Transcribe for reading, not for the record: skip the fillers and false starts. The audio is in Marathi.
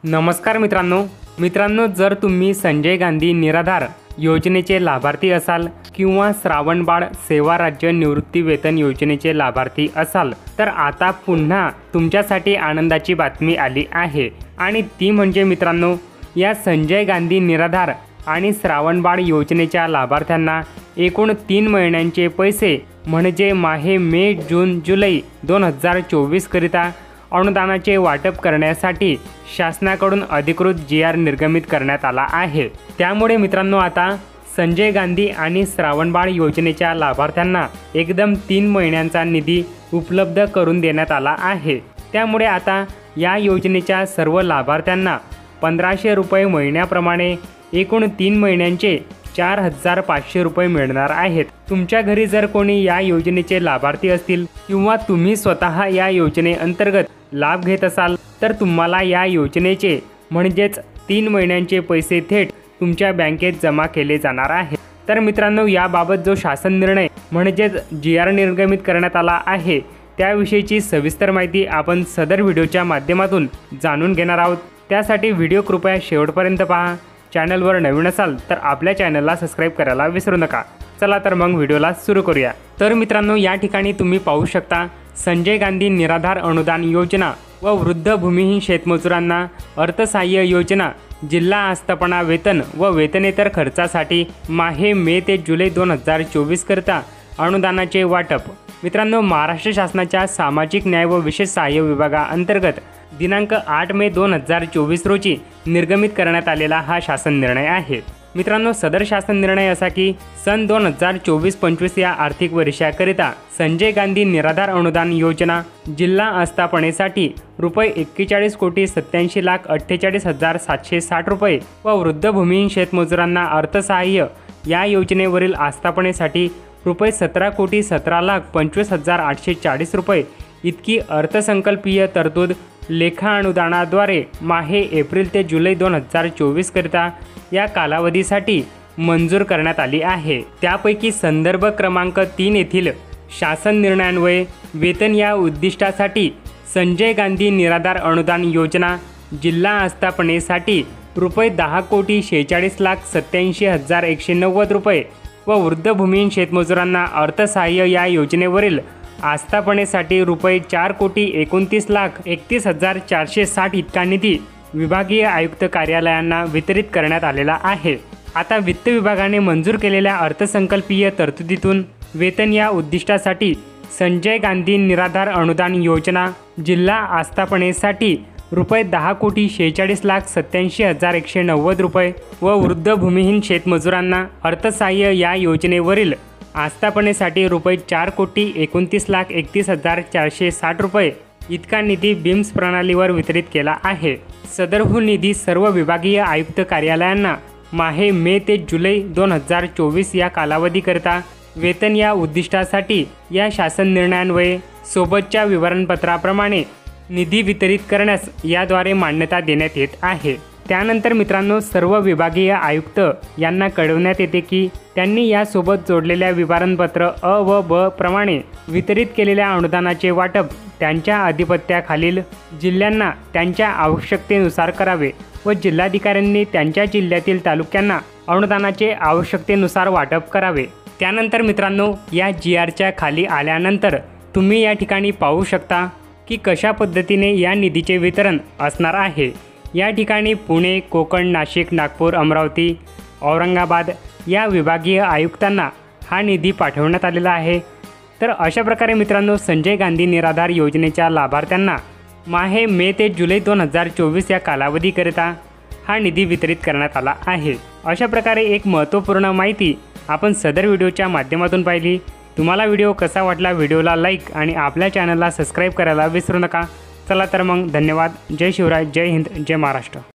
नमस्कार मित्रांनो, जर तुम्ही संजय गांधी निराधार योजनेचे लाभार्थी असाल किंवा श्रावणबाळ सेवा राज्य निवृत्ती वेतन योजनेचे लाभार्थी असाल तर आता पुन्हा तुमच्यासाठी आनंदाची बातमी आली आहे आणि ती म्हणजे मित्रांनो, या संजय गांधी निराधार आणि श्रावणबाळ योजनेच्या लाभार्थ्यांना एकूण 3 महिन्यांचे पैसे म्हणजे माहे मे जून जुलै 2024 करिता अनुदानाचे वाटप करण्यासाठी शासनाकडून अधिकृत GR निर्गमित करण्यात आला आहे। त्यामुळे मित्रांनो, आता संजय गांधी आणि श्रावणबाळ योजनेच्या लाभार्थ्यांना एकदम 3 महिन्यांचा निधी उपलब्ध करून देण्यात आला आहे। त्यामुळे आता या योजनेच्या सर्व लाभार्थ्यांना 1500 रुपये महिन्याप्रमाणे एकूण 3 महिन्यांचे 4500 रुपये मिळणार आहेत। तुमच्या घरी जर कोणी या योजनेचे लाभार्थी असतील किंवा तुम्ही स्वतः या योजनेअंतर्गत लाभ घेत असाल तर तुम्हाला या योजनेचे म्हणजेच 3 महिन्यांचे पैसे थेट तुमच्या बँकेत जमा केले जाणार आहेत। तर मित्रांनो, याबाबत जो शासन निर्णय म्हणजेच GR निर्गमित करण्यात आला आहे त्याविषयीची सविस्तर माहिती आपण सदर व्हिडिओच्या माध्यमातून जाणून घेणार आहोत। त्यासाठी व्हिडिओ कृपया शेवटपर्यंत पहा। चॅनलवर नवीन असाल तर आपल्या चॅनलला सबस्क्राईब करायला विसरू नका। चला तर मग व्हिडिओला सुरू करूया। तर मित्रांनो, या ठिकाणी तुम्ही पाहू शकता संजय गांधी निराधार अनुदान योजना व वृद्ध भूमिहीन शेतमजुरांना अर्थसहाय्य योजना जिल्हा आस्थापना वेतन व वेतनेतर खर्चासाठी माहे मे ते जुलै 2024 करता अनुदानाचे वाटप। मित्रांनो, महाराष्ट्र शासनाच्या सामाजिक न्याय व विशेष सहाय्य विभागाअंतर्गत दिनांक 8 मे 2024 रोजी निर्गमित करण्यात आलेला हा शासन निर्णय आहे। मित्रांनो, सदर शासन निर्णय असा की सन 2024-25 या आर्थिक वर्षाकरिता संजय गांधी निराधार अनुदान योजना जिल्हा आस्थापनेसाठी रुपये 41,87,48,760 रुपये व वृद्ध भूमिहीन शेतमजुरांना अर्थसहाय्य या योजनेवरील आस्थापनेसाठी रुपये 17,17,25,840 रुपये इतकी अर्थसंकल्पीय तरतूद लेखा अनुदानाद्वारे माहे एप्रिल ते जुलै 2024 करिता या कालावधीसाठी मंजूर करण्यात आली आहे। त्यापैकी संदर्भ क्रमांक 3 येथील शासन निर्णयान्वये वेतन या उद्दिष्टासाठी संजय गांधी निराधार अनुदान योजना जिल्हा आस्थापनेसाठी रुपये 10,46,87,190 रुपये व वृद्ध भूमिहीन शेतमजुरांना अर्थसहाय्य या योजनेवरील आस्थापनेसाठी रुपये 4,29,31,460 इतका निधी विभागीय आयुक्त कार्यालयांना वितरित करण्यात आलेला आहे। आता वित्त विभागाने मंजूर केलेल्या अर्थसंकल्पीय तरतुदीतून वेतन या उद्दिष्टासाठी संजय गांधी निराधार अनुदान योजना जिल्हा आस्थापनेसाठी रुपये 10,46,87,190 रुपये व वृद्ध भूमिहीन शेतमजुरांना अर्थसहाय्य या योजनेवरील आस्थापनेसाठी रुपये 4,29,31,460 रुपये इतका निधी BIMS प्रणालीवर वितरित केला आहे। सदरहून निधी सर्व विभागीय आयुक्त कार्यालयांना माहे मे ते जुलै 2024 या कालावधीकरिता वेतन या उद्दिष्टासाठी या शासन निर्णयान्वये सोबतच्या विवरणपत्राप्रमाणे निधी वितरित करण्यास याद्वारे मान्यता देण्यात येत आहे। त्यानंतर मित्रांनो, सर्व विभागीय आयुक्त यांना कळवण्यात येते की त्यांनी यासोबत जोडलेल्या विवरणपत्र अ व ब प्रमाणे वितरित केलेल्या अनुदानाचे वाटप त्यांच्या अधिपत्याखालील जिल्ह्यांना त्यांच्या आवश्यकतेनुसार करावे व जिल्हाधिकाऱ्यांनी त्यांच्या जिल्ह्यातील तालुक्यांना अनुदानाचे आवश्यकतेनुसार वाटप करावे। त्यानंतर मित्रांनो, या GRच्या खाली आल्यानंतर तुम्ही या ठिकाणी पाहू शकता की कशा पद्धतीने या निधीचे वितरण असणार आहे। या ठिकाणी पुणे, कोकण, नाशिक, नागपूर, अमरावती, औरंगाबाद या विभागीय आयुक्तांना हा निधी पाठवण्यात आलेला आहे। तर अशा प्रकारे मित्रांनो, संजय गांधी निराधार योजनेच्या लाभार्थ्यांना माहे मे ते जुलै 2024 या कालावधीकरिता हा निधी वितरित करण्यात आला आहे। अशा प्रकारे एक महत्त्वपूर्ण माहिती आपण सदर व्हिडिओच्या माध्यमातून पाहिली। तुम्हाला व्हिडिओ कसा वाटला? व्हिडिओला लाईक आणि आपल्या चॅनलला सबस्क्राईब करायला विसरू नका। चला तर मग धन्यवाद। जय शिवराय, जय हिंद, जय महाराष्ट्र।